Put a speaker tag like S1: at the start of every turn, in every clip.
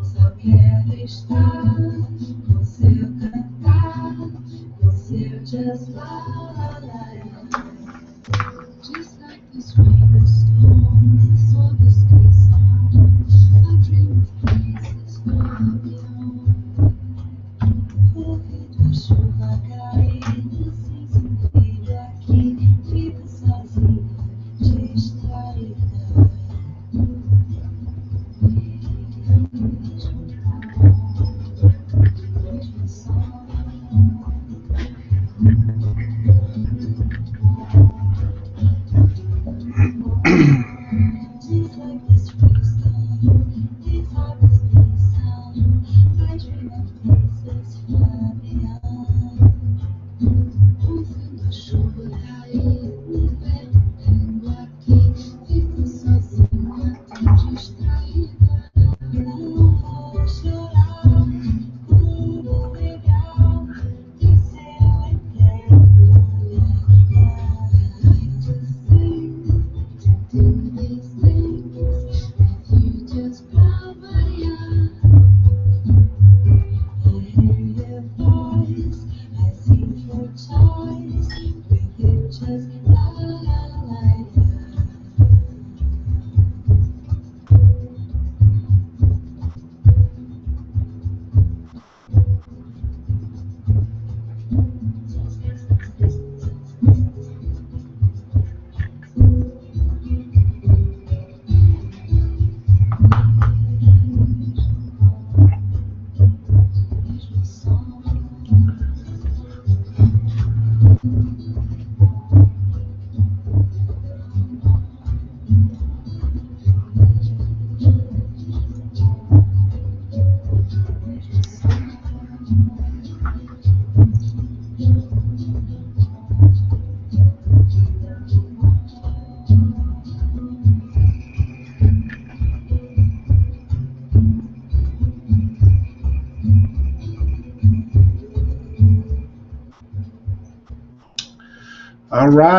S1: Só quero estar com seu cantar, com seu just la la la. Just like this rain storm, saw the sky storm. I dream of places far beyond. Ouvindo a chuva cair, cinza vive aqui, vive sozinha, distraída.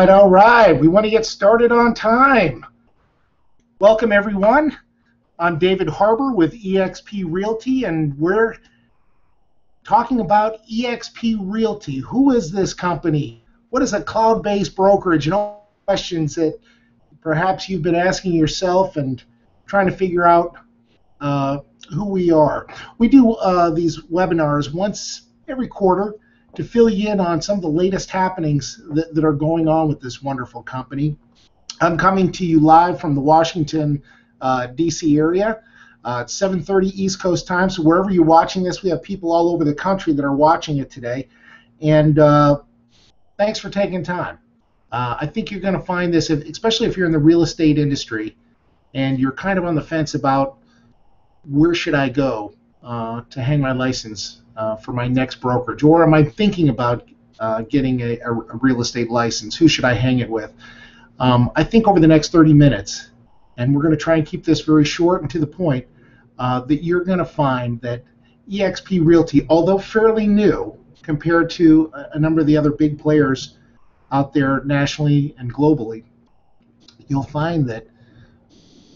S2: All right. We want to get started on time. Welcome, everyone. I'm David Harbour with eXp Realty, and we're talking about eXp Realty. Who is this company? What is a cloud-based brokerage? And all questions that perhaps you've been asking yourself and trying to figure out who we are. We do these webinars once every quarter to fill you in on some of the latest happenings that are going on with this wonderful company. I'm coming to you live from the Washington, D.C. area. It's 7:30 East Coast time, so wherever you're watching this, we have people all over the country that are watching it today. And thanks for taking time. I think you're going to find this, especially if you're in the real estate industry and you're kind of on the fence about where should I go to hang my license for my next brokerage, or am I thinking about getting a real estate license? Who should I hang it with? I think over the next 30 minutes, and we're going to try and keep this very short and to the point, that you're going to find that eXp Realty, although fairly new compared to a number of the other big players out there nationally and globally, you'll find that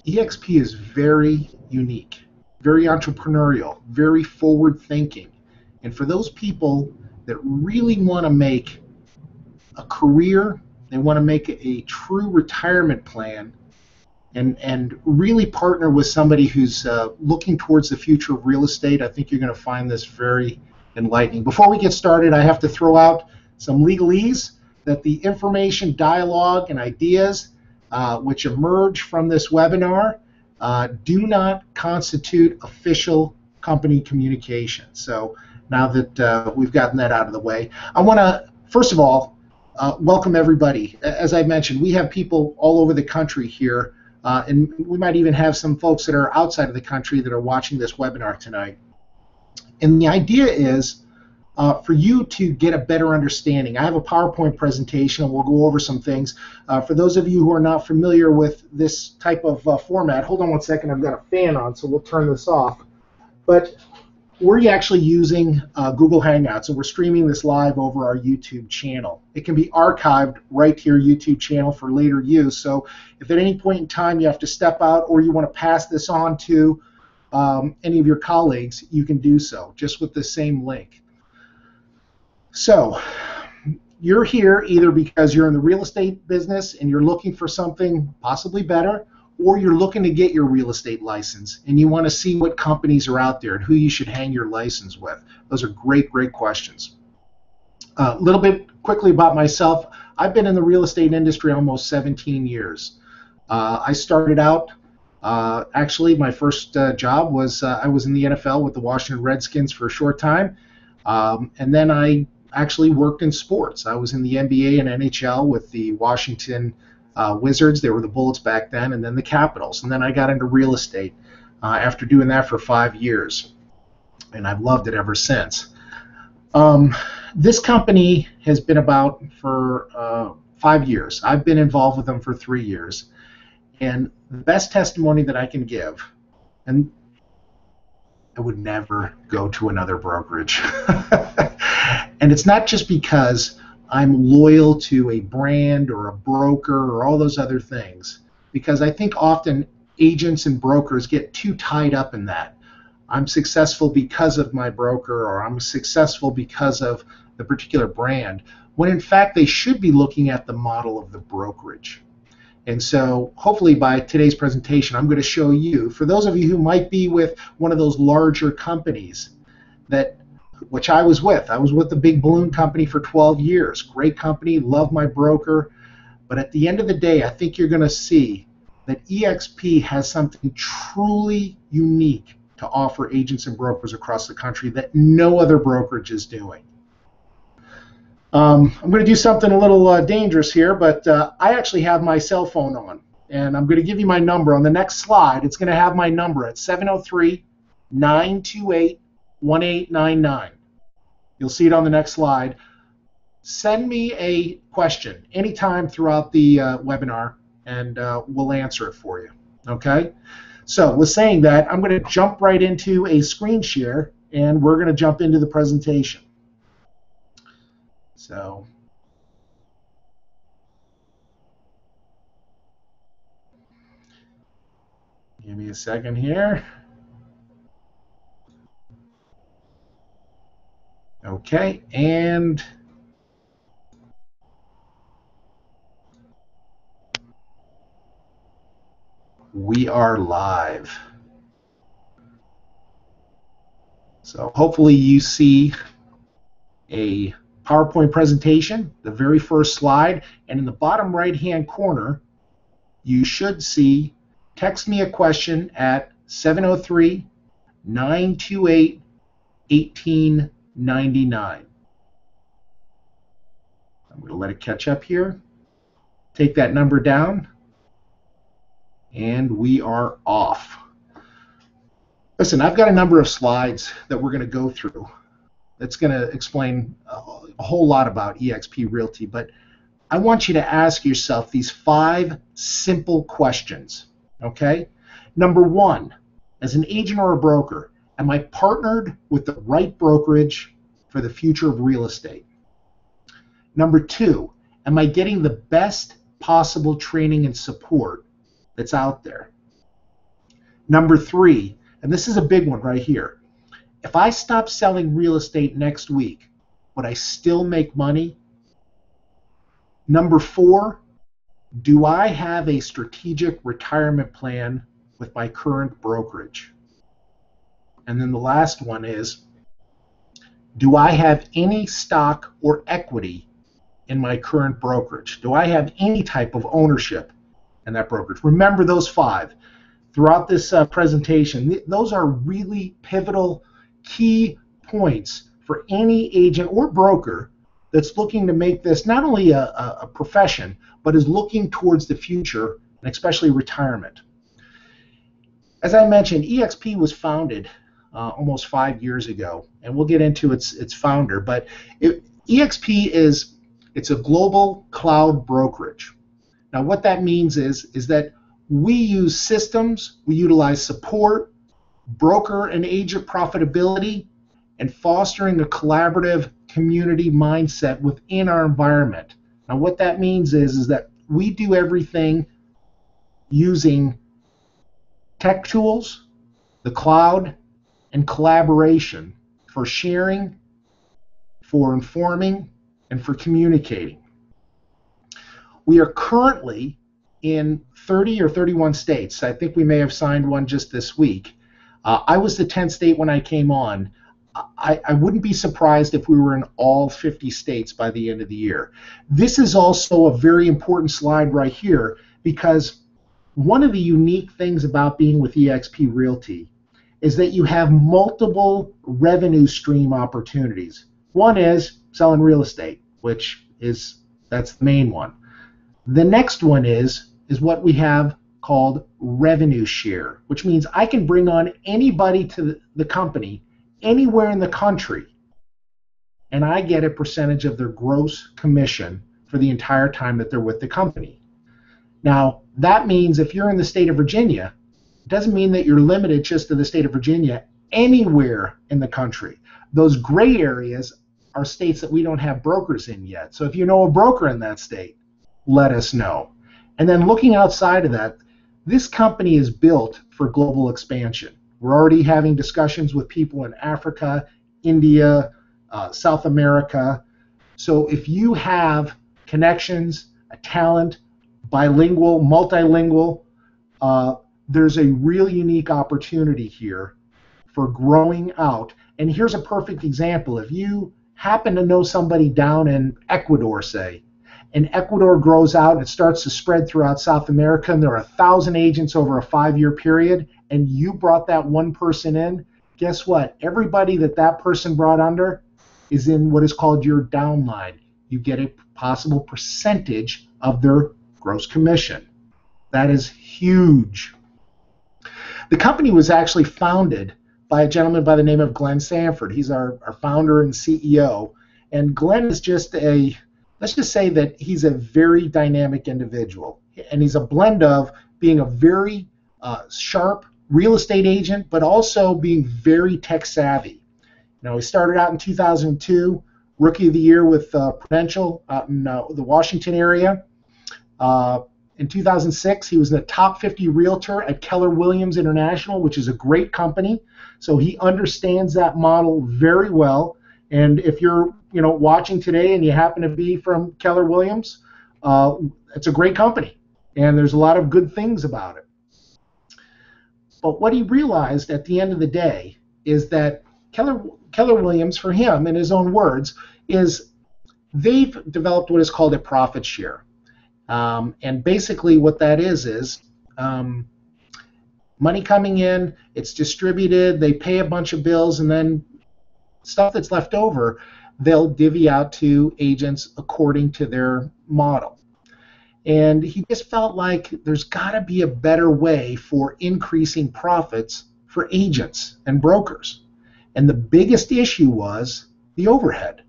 S2: eXp is very unique, very entrepreneurial, very forward-thinking. And for those people that really want to make a career, they want to make a true retirement plan, and really partner with somebody who's looking towards the future of real estate, I think you're going to find this very enlightening. Before we get started, I have to throw out some legalese that the information, dialogue, and ideas which emerge from this webinar do not constitute official company communication. So now that we've gotten that out of the way, I want to, first of all, welcome everybody. As I mentioned, we have people all over the country here, and we might even have some folks that are outside of the country that are watching this webinar tonight. And the idea is for you to get a better understanding. I have a PowerPoint presentation, and we'll go over some things. For those of you who are not familiar with this type of format, hold on one second, I've got a fan on, so we'll turn this off. But we're actually using Google Hangouts, and we're streaming this live over our YouTube channel. It can be archived right to your YouTube channel for later use. So if at any point in time you have to step out or you want to pass this on to any of your colleagues, you can do so just with the same link. So you're here either because you're in the real estate business and you're looking for something possibly better, or you're looking to get your real estate license and you want to see what companies are out there and who you should hang your license with. Those are great, great questions. A little bit quickly about myself. I've been in the real estate industry almost 17 years. I started out, actually my first job was I was in the NFL with the Washington Redskins for a short time, and then I actually worked in sports. I was in the NBA and NHL with the Washington Wizards. They were the Bullets back then, and then the Capitals. And then I got into real estate after doing that for 5 years, and I've loved it ever since. This company has been about for 5 years. I've been involved with them for 3 years, and the best testimony that I can give, and I would never go to another brokerage. And it's not just because I'm loyal to a brand or a broker or all those other things, because I think often agents and brokers get too tied up in that. I'm successful because of my broker, or I'm successful because of the particular brand, when in fact they should be looking at the model of the brokerage. And so hopefully by today's presentation I'm going to show you, for those of you who might be with one of those larger companies, that which I was with the Big Balloon Company for 12 years. Great company, love my broker. But at the end of the day, I think you're going to see that eXp has something truly unique to offer agents and brokers across the country that no other brokerage is doing. I'm going to do something a little dangerous here, but I actually have my cell phone on, and I'm going to give you my number. On the next slide, it's going to have my number at 703-928-1899. You'll see it on the next slide. Send me a question anytime throughout the webinar, and we'll answer it for you. Okay? So with saying that, I'm going to jump right into a screen share, and we're going to jump into the presentation. So give me a second here. Okay, and we are live. So hopefully you see a PowerPoint presentation, the very first slide, and in the bottom right-hand corner, you should see text me a question at 703-928-1899. I'm going to let it catch up here. Take that number down, and we are off. Listen, I've got a number of slides that we're going to go through that's going to explain a whole lot about eXp Realty, but I want you to ask yourself these 5 simple questions, okay? Number 1, as an agent or a broker, am I partnered with the right brokerage for the future of real estate? Number 2, am I getting the best possible training and support that's out there? Number 3, and this is a big one right here, if I stop selling real estate next week, would I still make money? Number 4, do I have a strategic retirement plan with my current brokerage? And then the last one is, do I have any stock or equity in my current brokerage? Do I have any type of ownership in that brokerage? Remember those 5. Throughout this presentation, those are really pivotal, key points for any agent or broker that's looking to make this not only a profession, but is looking towards the future, and especially retirement. As I mentioned, eXp was founded almost 5 years ago, and we'll get into its founder, but eXp it's a global cloud brokerage. Now what that means is that we use systems, we utilize support, broker and agent profitability, and fostering a collaborative community mindset within our environment. Now, what that means is that we do everything using tech tools, the cloud, and collaboration for sharing, for informing, and for communicating. We are currently in 30 or 31 states. I think we may have signed one just this week. I was the 10th state when I came on. I wouldn't be surprised if we were in all 50 states by the end of the year. This is also a very important slide right here, because one of the unique things about being with eXp Realty is that you have multiple revenue stream opportunities. One is selling real estate, that's the main one. The next one is what we have called revenue share, which means I can bring on anybody to the company anywhere in the country, and I get a percentage of their gross commission for the entire time that they're with the company. Now, that means if you're in the state of Virginia, it doesn't mean that you're limited just to the state of Virginia. Anywhere in the country. Those gray areas are states that we don't have brokers in yet. So if you know a broker in that state, let us know. And then looking outside of that, this company is built for global expansion. We're already having discussions with people in Africa, India, South America. So if you have connections, a talent, bilingual, multilingual, there's a really unique opportunity here for growing out. And here's a perfect example. If you happen to know somebody down in Ecuador, say, and Ecuador grows out and it starts to spread throughout South America, and there are 1,000 agents over a 5-year period, and you brought that one person in, guess what? Everybody that person brought under is in what is called your downline. You get a possible percentage of their gross commission. That is huge. The company was actually founded by a gentleman by the name of Glenn Sanford. He's our founder and CEO. And Glenn is let's just say that he's a very dynamic individual. And he's a blend of being a very sharp real estate agent, but also being very tech savvy. He started out in 2002, Rookie of the Year with Prudential out in the Washington area. In 2006, he was the top 50 realtor at Keller Williams International, which is a great company. So he understands that model very well. And if you're watching today and you happen to be from Keller Williams, it's a great company. And there's a lot of good things about it. But what he realized at the end of the day is that Keller Williams, for him, in his own words, is they've developed what is called a profit share. And basically what that is money coming in, it's distributed, they pay a bunch of bills, and then stuff that's left over, they'll divvy out to agents according to their model. And he just felt like there's got to be a better way for increasing profits for agents and brokers. And the biggest issue was the overhead,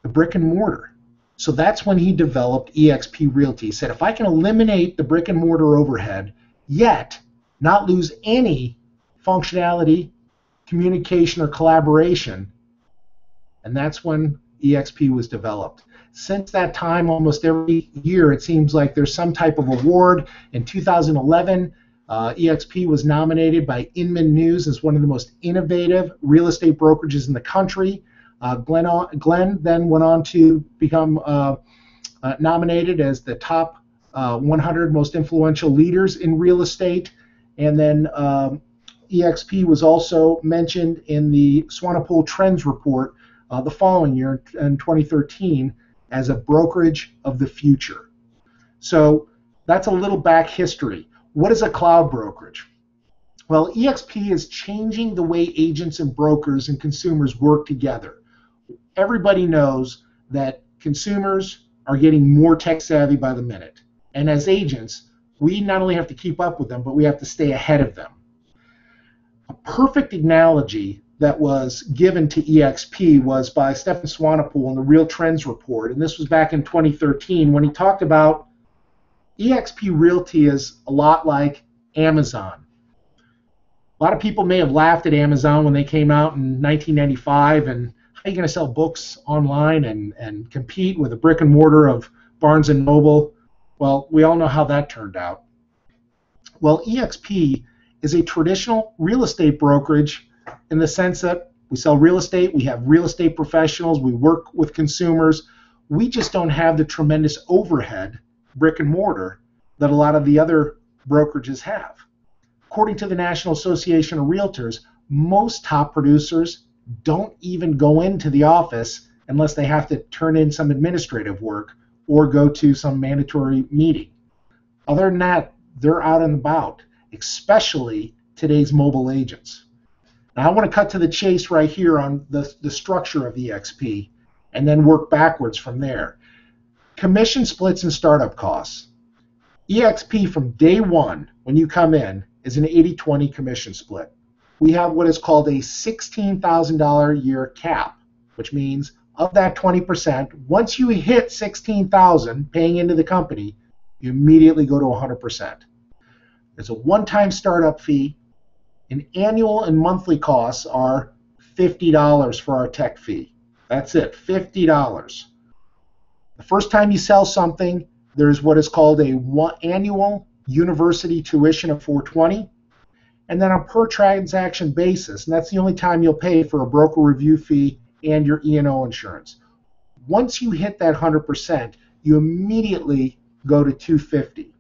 S2: the brick and mortar. So that's when he developed eXp Realty. He said, if I can eliminate the brick and mortar overhead, yet not lose any functionality, communication, or collaboration, and that's when eXp was developed. Since that time, almost every year, it seems like there's some type of award. In 2011, eXp was nominated by Inman News as one of the most innovative real estate brokerages in the country. Glenn then went on to become nominated as the top 100 most influential leaders in real estate. And then eXp was also mentioned in the Swanepoel Trends Report the following year, in 2013, as a brokerage of the future. So that's a little back history. What is a cloud brokerage? Well, eXp is changing the way agents and brokers and consumers work together. Everybody knows that consumers are getting more tech savvy by the minute. And as agents, we not only have to keep up with them, but we have to stay ahead of them. A perfect analogy that was given to eXp was by Stephen Swanepoel in the Real Trends Report, and this was back in 2013 when he talked about eXp Realty is a lot like Amazon. A lot of people may have laughed at Amazon when they came out in 1995, and how are you going to sell books online and compete with a brick and mortar of Barnes and Noble? Well, we all know how that turned out. Well, eXp is a traditional real estate brokerage in the sense that we sell real estate, we have real estate professionals, we work with consumers. We just don't have the tremendous overhead, brick and mortar, that a lot of the other brokerages have. According to the National Association of Realtors, most top producers don't even go into the office unless they have to turn in some administrative work or go to some mandatory meeting. Other than that, they're out and about, especially today's mobile agents. Now I want to cut to the chase right here on the structure of eXp and then work backwards from there. Commission splits and startup costs. eXp from day one, when you come in, is an 80-20 commission split. We have what is called a $16,000 a year cap, which means of that 20%, once you hit $16,000 paying into the company, you immediately go to 100%. There's a one-time startup fee, and annual and monthly costs are $50 for our tech fee. That's it, $50. The first time you sell something, there's what is called a annual university tuition of $420, and then a per transaction basis, and that's the only time you'll pay for a broker review fee and your E&O insurance. Once you hit that 100%, you immediately go to $250.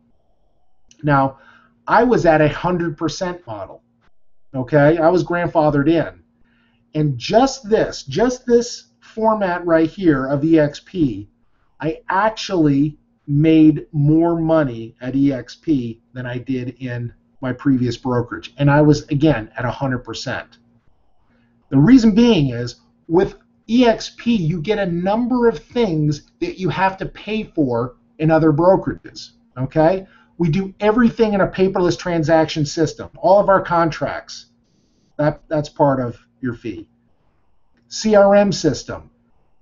S2: Now, I was at a 100% model. Okay, I was grandfathered in, and just this format right here of eXp, I actually made more money at eXp than I did in my previous brokerage, and I was again at 100%. The reason being is with eXp you get a number of things that you have to pay for in other brokerages. Okay, we do everything in a paperless transaction system. All of our contracts, that's part of your fee. CRM system,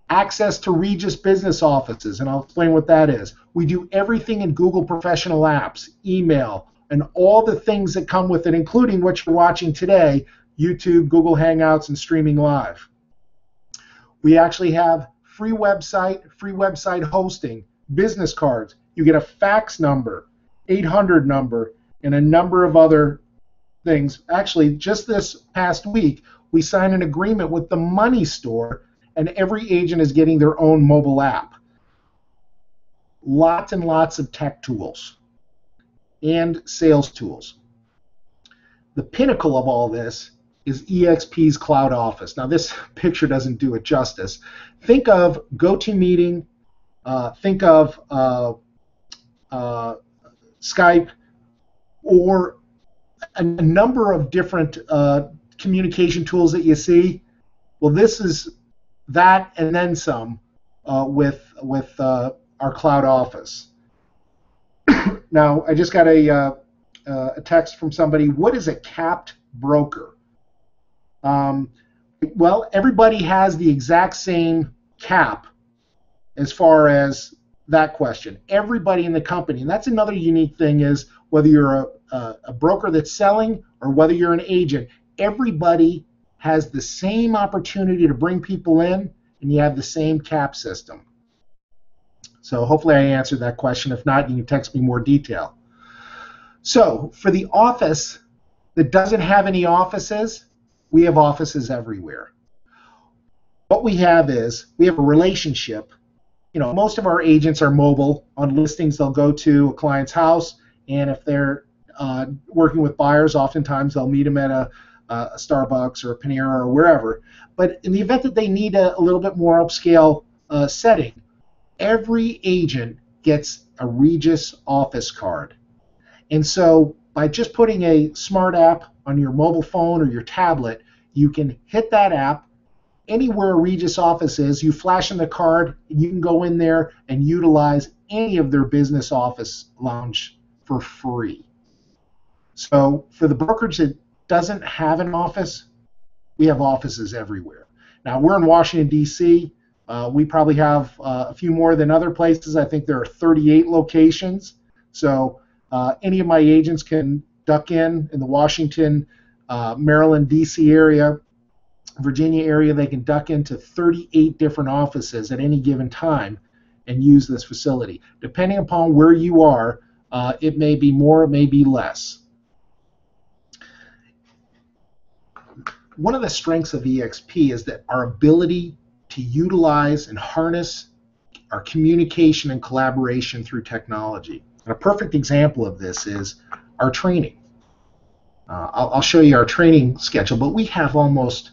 S2: access to Regis business offices, and I'll explain what that is. We do everything in Google Professional Apps, email, and all the things that come with it, including what you're watching today, YouTube, Google Hangouts, and streaming live. We actually have free website hosting, business cards. You get a fax number, 800 number, and a number of other things. Actually, just this past week, we signed an agreement with the Money Store, and every agent is getting their own mobile app. Lots and lots of tech tools and sales tools. The pinnacle of all this is eXp's Cloud Office. Now, this picture doesn't do it justice. Think of GoToMeeting, think of Skype, or a number of different communication tools that you see. Well, this is that and then some with our Cloud Office. Now, I just got a text from somebody. What is a capped broker? Well, everybody has the exact same cap as far as that question. Everybody in the company, and that's another unique thing, is whether you're a broker that's selling or whether you're an agent, everybody has the same opportunity to bring people in, and you have the same cap system. So hopefully I answered that question. If not, you can text me more detail. So for the office that doesn't have any offices, we have offices everywhere. What we have is we have a relationship. You know, most of our agents are mobile. On listings, they'll go to a client's house, and if they're working with buyers, oftentimes they'll meet them at a Starbucks or a Panera or wherever. But in the event that they need a little bit more upscale setting, every agent gets a Regis office card. And so by just putting a smart app on your mobile phone or your tablet, you can hit that app. Anywhere a Regis office is, you flash in the card, and you can go in there and utilize any of their business office lounge for free. So for the brokerage that doesn't have an office, we have offices everywhere. Now, we're in Washington, D.C. We probably have a few more than other places. I think there are 38 locations. So any of my agents can duck in the Washington Maryland, D.C. area, Virginia area, they can duck into 38 different offices at any given time and use this facility. Depending upon where you are, it may be more, it may be less. One of the strengths of eXp is that our ability to utilize and harness our communication and collaboration through technology. And a perfect example of this is our training. I'll show you our training schedule, but we have almost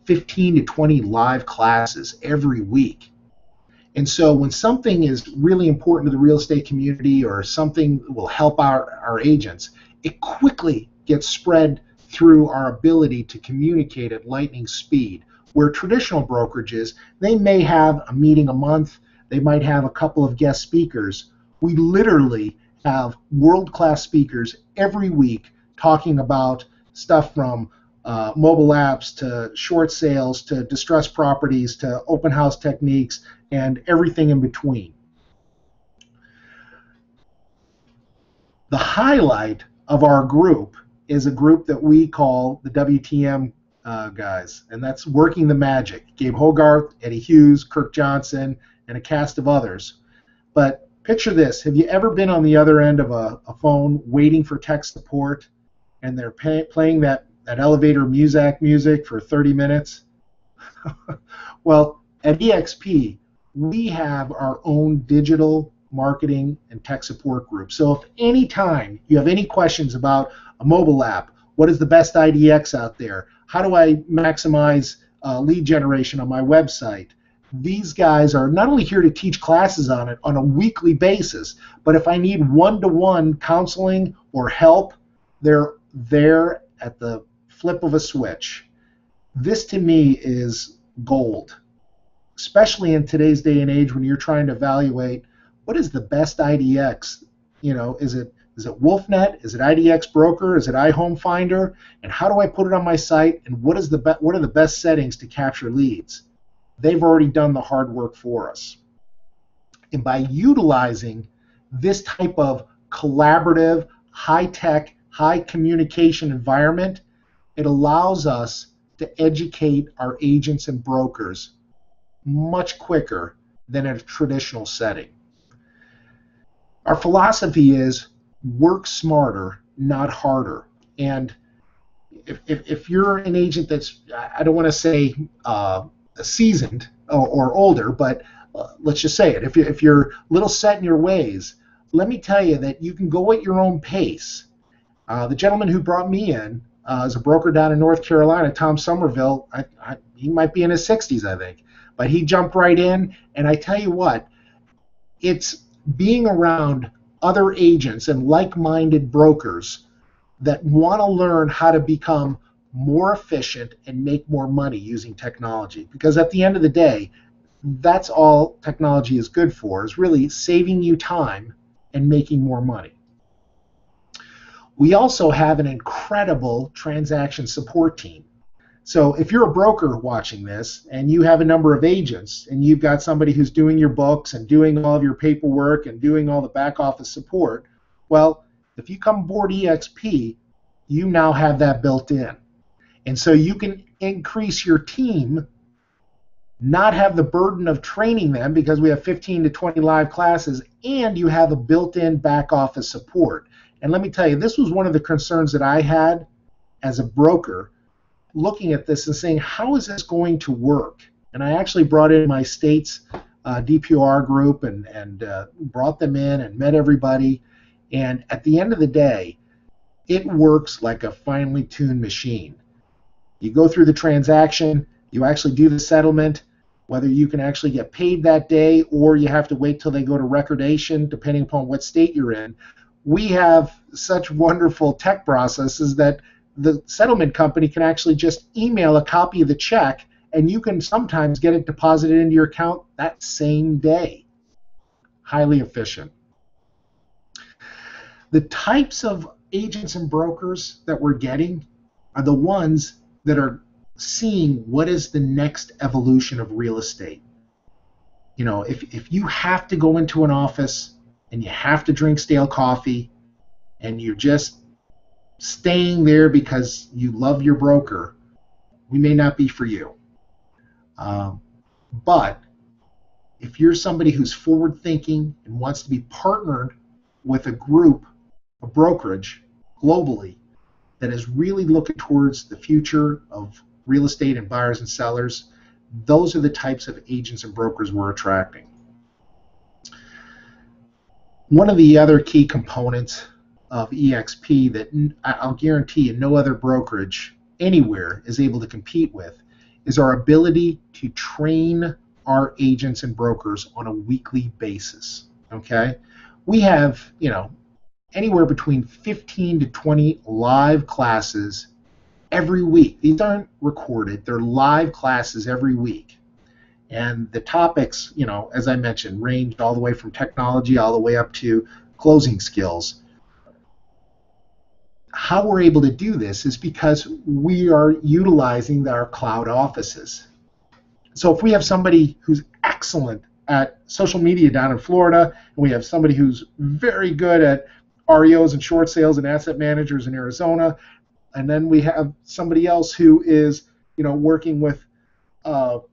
S2: 15 to 20 live classes every week. And so when something is really important to the real estate community or something will help our agents, it quickly gets spread through our ability to communicate at lightning speed. Where traditional brokerages, they may have a meeting a month, they might have a couple of guest speakers. We literally have world-class speakers every week talking about stuff from mobile apps to short sales to distressed properties to open house techniques and everything in between. The highlight of our group is a group that we call the WTM guys, and that's Working the Magic. Gabe Hogarth, Eddie Hughes, Kirk Johnson, and a cast of others. But picture this. Have you ever been on the other end of a phone waiting for tech support and they're playing that elevator music for 30 minutes? Well, at eXp, we have our own digital marketing and tech support group. So if any time you have any questions about a mobile app, what is the best IDX out there? How do I maximize lead generation on my website? These guys are not only here to teach classes on it on a weekly basis, but if I need one-to-one counseling or help, they're there at the flip of a switch. This to me is gold, especially in today's day and age when you're trying to evaluate what is the best IDX. You know, is it WolfNet? Is it IDX Broker? Is it iHomeFinder? And how do I put it on my site? And what are the best settings to capture leads? They've already done the hard work for us. And by utilizing this type of collaborative, high-tech, high communication environment, it allows us to educate our agents and brokers much quicker than in a traditional setting. Our philosophy is work smarter, not harder. And if you're an agent that's, I don't want to say seasoned or older, but let's just say it. If you're a little set in your ways, let me tell you that you can go at your own pace. The gentleman who brought me in is a broker down in North Carolina, Tom Somerville. He might be in his 60s, I think. But he jumped right in, and I tell you what, it's being around other agents and like-minded brokers that want to learn how to become more efficient and make more money using technology. Because at the end of the day, that's all technology is good for, is really saving you time and making more money. We also have an incredible transaction support team. So if you're a broker watching this and you have a number of agents and you've got somebody who's doing your books and doing all of your paperwork and doing all the back office support, well, if you come aboard eXp, you now have that built in. And so you can increase your team, not have the burden of training them because we have 15 to 20 live classes, and you have a built-in back office support. And let me tell you, this was one of the concerns that I had as a broker, looking at this and saying, how is this going to work? And I actually brought in my state's DPR group and brought them in and met everybody. And at the end of the day, it works like a finely tuned machine. You go through the transaction, you actually do the settlement, whether you can actually get paid that day or you have to wait till they go to recordation, depending upon what state you're in. We have such wonderful tech processes that the settlement company can actually just email a copy of the check, and you can sometimes get it deposited into your account that same day. Highly efficient. The types of agents and brokers that we're getting are the ones that are seeing what is the next evolution of real estate. You know, if you have to go into an office and you have to drink stale coffee and you're just staying there because you love your broker, we may not be for you. But if you're somebody who's forward thinking and wants to be partnered with a group, a brokerage globally that is really looking towards the future of real estate and buyers and sellers, those are the types of agents and brokers we're attracting. One of the other key components of eXp that I'll guarantee you no other brokerage anywhere is able to compete with is our ability to train our agents and brokers on a weekly basis. Okay, we have anywhere between 15 to 20 live classes every week. These aren't recorded; they're live classes every week. And the topics, as I mentioned, range all the way from technology all the way up to closing skills. How we're able to do this is because we are utilizing our cloud offices. So if we have somebody who's excellent at social media down in Florida, and we have somebody who's very good at REOs and short sales and asset managers in Arizona, and then we have somebody else who is, working with, blogging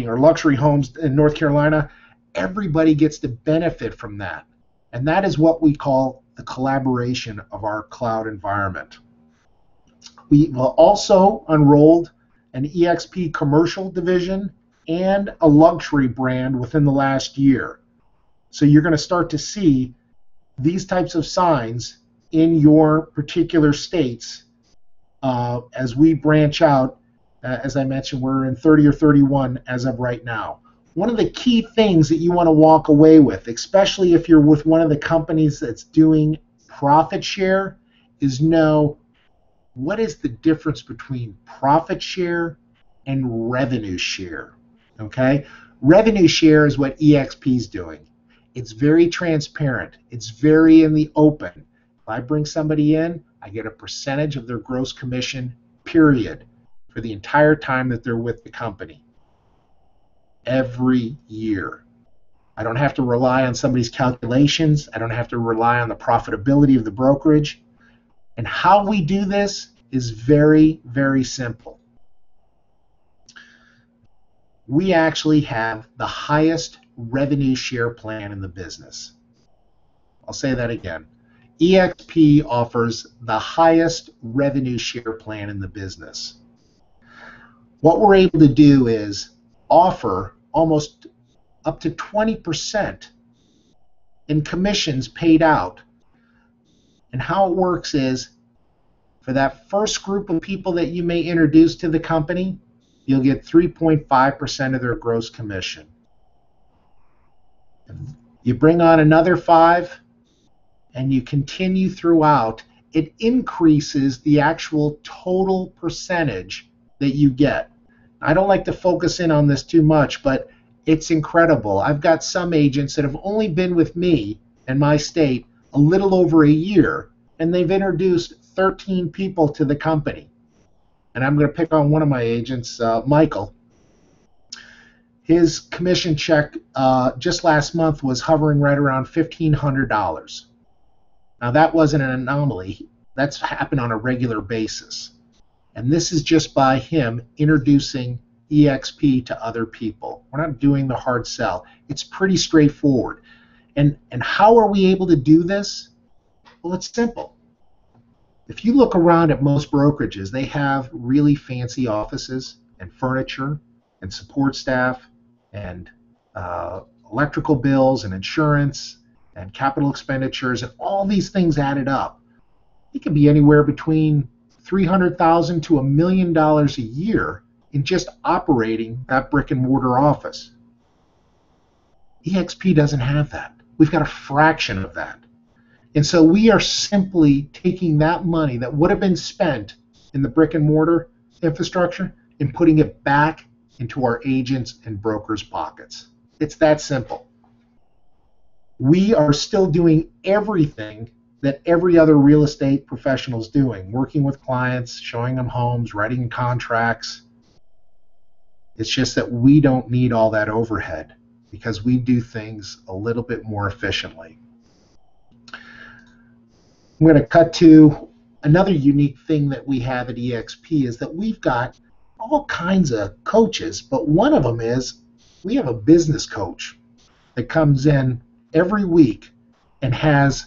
S2: or luxury homes in North Carolina, everybody gets to benefit from that. And that is what we call the collaboration of our cloud environment. We will also enrolled an eXp commercial division and a luxury brand within the last year. So you're going to start to see these types of signs in your particular states as we branch out. As I mentioned, we're in 30 or 31 as of right now. One of the key things that you want to walk away with, especially if you're with one of the companies that's doing profit share, is know what is the difference between profit share and revenue share. Okay? Revenue share is what eXp is doing. It's very transparent. It's very in the open. If I bring somebody in, I get a percentage of their gross commission, period, for the entire time that they're with the company. Every year. I don't have to rely on somebody's calculations. I don't have to rely on the profitability of the brokerage. And how we do this is very, very simple. We actually have the highest revenue share plan in the business. I'll say that again. eXp offers the highest revenue share plan in the business. What we're able to do is offer almost up to 20% in commissions paid out. And how it works is, for that first group of people that you may introduce to the company, you'll get 3.5% of their gross commission. You bring on another 5, and you continue throughout, it increases the actual total percentage that you get. I don't like to focus in on this too much, but it's incredible. I've got some agents that have only been with me in my state a little over a year, and they've introduced 13 people to the company. And I'm going to pick on one of my agents, Michael. His commission check just last month was hovering right around $1,500. Now that wasn't an anomaly. That's happened on a regular basis. And this is just by him introducing eXp to other people. We're not doing the hard sell. It's pretty straightforward. And how are we able to do this? Well, it's simple. If you look around at most brokerages, they have really fancy offices and furniture and support staff and electrical bills and insurance and capital expenditures, and all these things added up. It can be anywhere between $300,000 to $1 million a year in just operating that brick and mortar office. eXp doesn't have that. We've got a fraction of that. And so we are simply taking that money that would have been spent in the brick and mortar infrastructure and putting it back into our agents and brokers' pockets. It's that simple. We are still doing everything that every other real estate professional is doing, working with clients, showing them homes, writing contracts. It's just that we don't need all that overhead because we do things a little bit more efficiently. I'm going to cut to another unique thing that we have at eXp is that we've got all kinds of coaches, but one of them is we have a business coach that comes in every week and has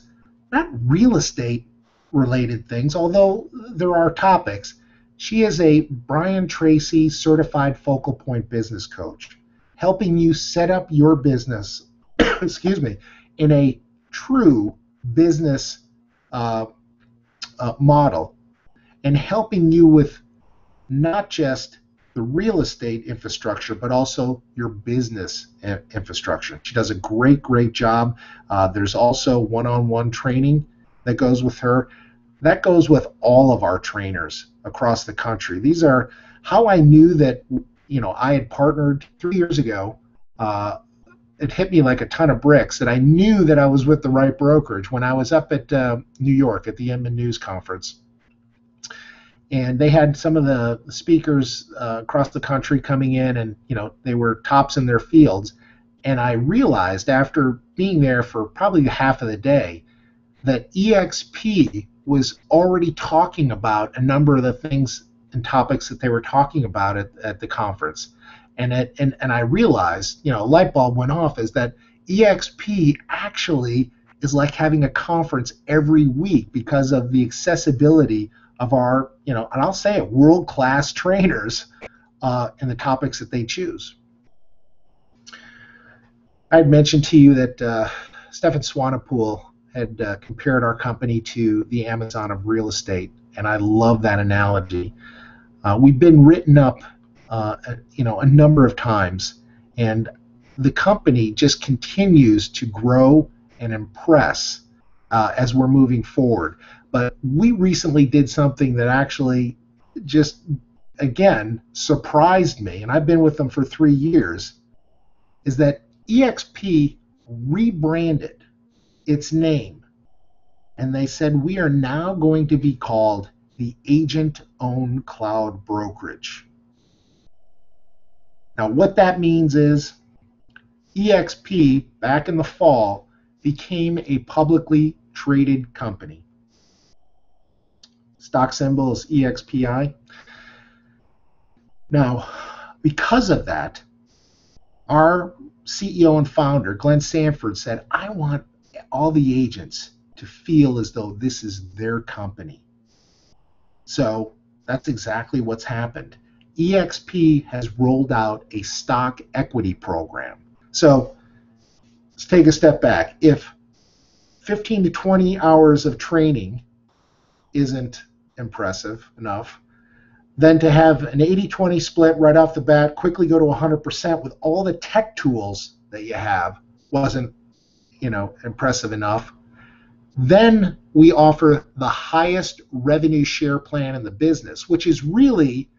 S2: not real estate related things, although there are topics. She is a Brian Tracy certified focal point business coach, helping you set up your business, excuse me, in a true business model, and helping you with not just the real estate infrastructure, but also your business infrastructure. She does a great job. There's also one-on-one training that goes with her. That goes with all of our trainers across the country. These are how I knew that, I had partnered 3 years ago. It hit me like a ton of bricks that I knew that I was with the right brokerage when I was up at New York at the Inman News Conference. And they had some of the speakers across the country coming in, and they were tops in their fields. And I realized after being there for probably half of the day that eXp was already talking about a number of the things and topics that they were talking about at the conference. And I realized, a light bulb went off, is that eXp actually is like having a conference every week because of the accessibility of our, and I'll say it, world-class trainers and the topics that they choose. I had mentioned to you that Stefan Swanepoel had compared our company to the Amazon of real estate, and I love that analogy. We've been written up, a number of times, and the company just continues to grow and impress as we're moving forward. But we recently did something that actually just, again, surprised me, and I've been with them for 3 years, is that eXp rebranded its name, and they said we are now going to be called the Agent-Owned Cloud Brokerage. Now, what that means is eXp, back in the fall, became a publicly traded company. Stock symbol is EXPI. Now, because of that, our CEO and founder, Glenn Sanford, said, I want all the agents to feel as though this is their company. So that's exactly what's happened. eXp has rolled out a stock equity program. So let's take a step back. If 15 to 20 hours of training isn't impressive enough, then to have an 80-20 split right off the bat, quickly go to 100% with all the tech tools that you have wasn't, impressive enough. Then we offer the highest revenue share plan in the business, which is really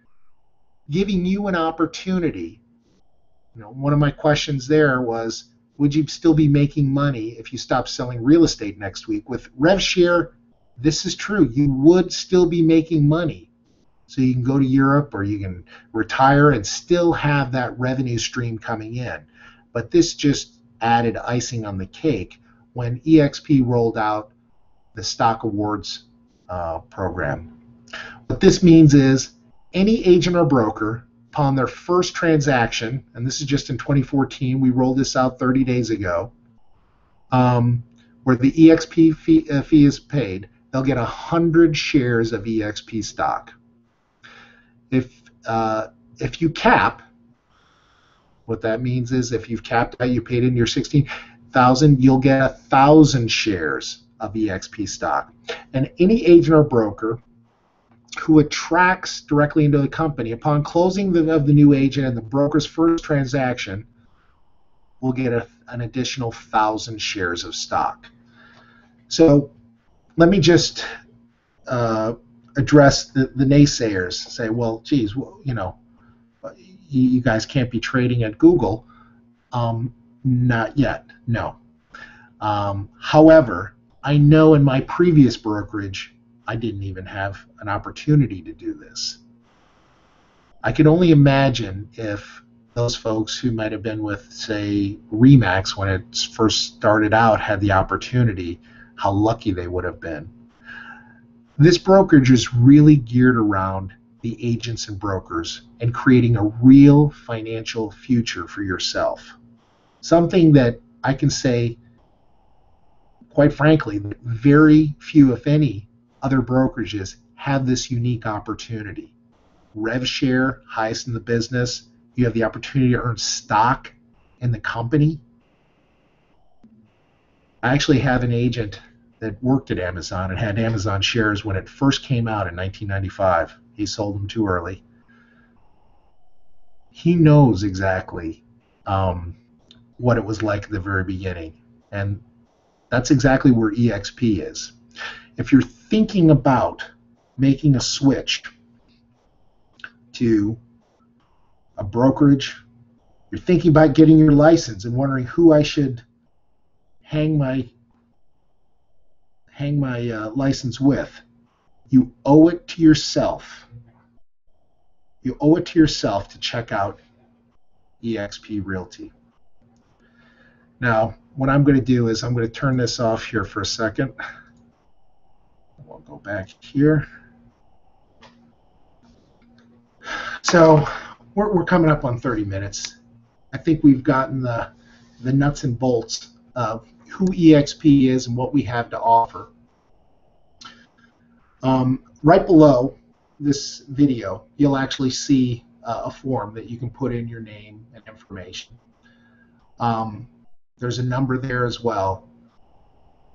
S2: giving you an opportunity. One of my questions there was, would you still be making money if you stopped selling real estate next week? With RevShare, this is true. You would still be making money. So you can go to Europe or you can retire and still have that revenue stream coming in. But this just added icing on the cake when eXp rolled out the stock awards program. What this means is any agent or broker, upon their first transaction, and this is just in 2014, we rolled this out 30 days ago, where the eXp fee is paid, they'll get 100 shares of eXp stock. If you cap, what that means is if you've capped out, you paid in your 16,000, you'll get 1,000 shares of eXp stock. And any agent or broker who attracts directly into the company upon closing of the new agent and the broker's first transaction will get an additional 1,000 shares of stock. So let me just address the naysayers. Say, well, geez, you guys can't be trading at Google. Not yet, no. However, I know in my previous brokerage, I didn't even have an opportunity to do this. I could only imagine if those folks who might have been with, say, Remax when it first started out had the opportunity, how lucky they would have been. This brokerage is really geared around the agents and brokers and creating a real financial future for yourself. Something that I can say, quite frankly, that very few, if any, other brokerages have this unique opportunity. Rev share, highest in the business. You have the opportunity to earn stock in the company. I actually have an agent that worked at Amazon and had Amazon shares when it first came out in 1995. He sold them too early. He knows exactly what it was like at the very beginning. And that's exactly where eXp is. If you're thinking about making a switch to a brokerage, you're thinking about getting your license and wondering who I should hang my license with, you owe it to yourself. You owe it to yourself to check out eXp Realty. Now, what I'm going to do is I'm going to turn this off here for a second. We'll go back here. So we're coming up on 30 minutes. I think we've gotten the nuts and bolts of who eXp is and what we have to offer. Right below this video, you'll actually see a form that you can put in your name and information. There's a number there as well.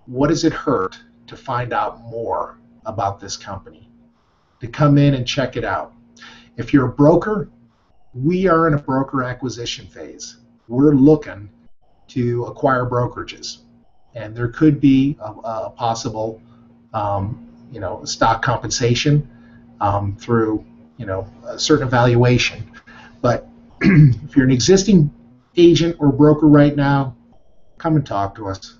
S2: What does it hurt to find out more about this company? To come in and check it out. If you're a broker, we are in a broker acquisition phase. We're looking to acquire brokerages, and there could be a possible stock compensation through a certain evaluation. But if you're an existing agent or broker right now, come and talk to us.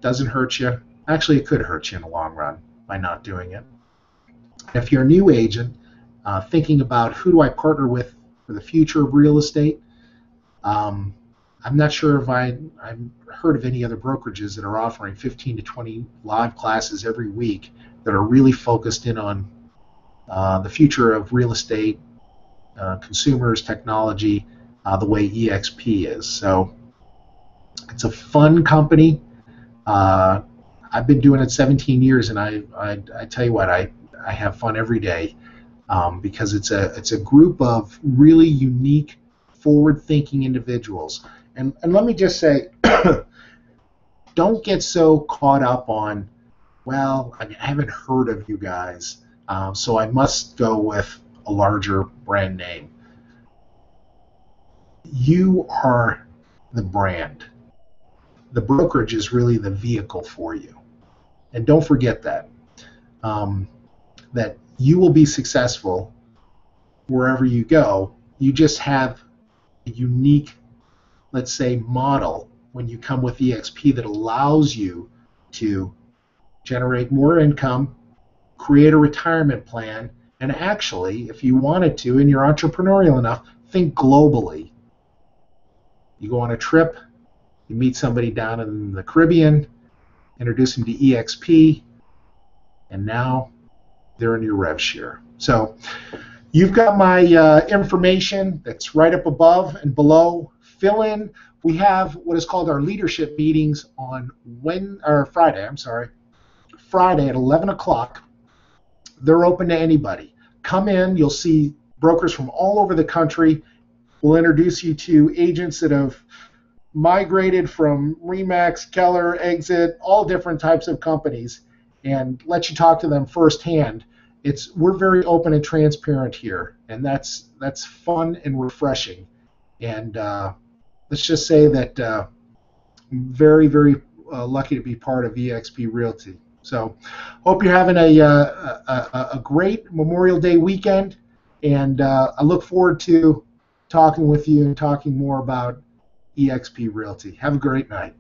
S2: Doesn't hurt you. Actually, it could hurt you in the long run by not doing it. If you're a new agent thinking about who do I partner with for the future of real estate, I'm not sure if I've heard of any other brokerages that are offering 15 to 20 live classes every week that are really focused in on the future of real estate, consumers, technology, the way eXp is. So it's a fun company. I've been doing it 17 years, and I tell you what, I have fun every day because it's a group of really unique, forward-thinking individuals. And let me just say, don't get so caught up on, well, I haven't heard of you guys, so I must go with a larger brand name. You are the brand. The brokerage is really the vehicle for you. And don't forget that, that you will be successful wherever you go. You just have a unique, let's say, model when you come with eXp that allows you to generate more income, create a retirement plan, and actually, if you wanted to, and you're entrepreneurial enough, think globally. You go on a trip, you meet somebody down in the Caribbean, introduce them to eXp, and now they're in your rev share. So you've got my information that's right up above and below. Fill in. We have what is called our leadership meetings on Friday. Friday at 11 o'clock. They're open to anybody. Come in. You'll see brokers from all over the country. We'll introduce you to agents that have migrated from Remax, Keller, Exit, all different types of companies, and let you talk to them firsthand. We're very open and transparent here, and that's fun and refreshing. And let's just say that I'm very, very lucky to be part of eXp Realty. So hope you're having a great Memorial Day weekend, and I look forward to talking with you and talking more about eXp Realty. Have a great night.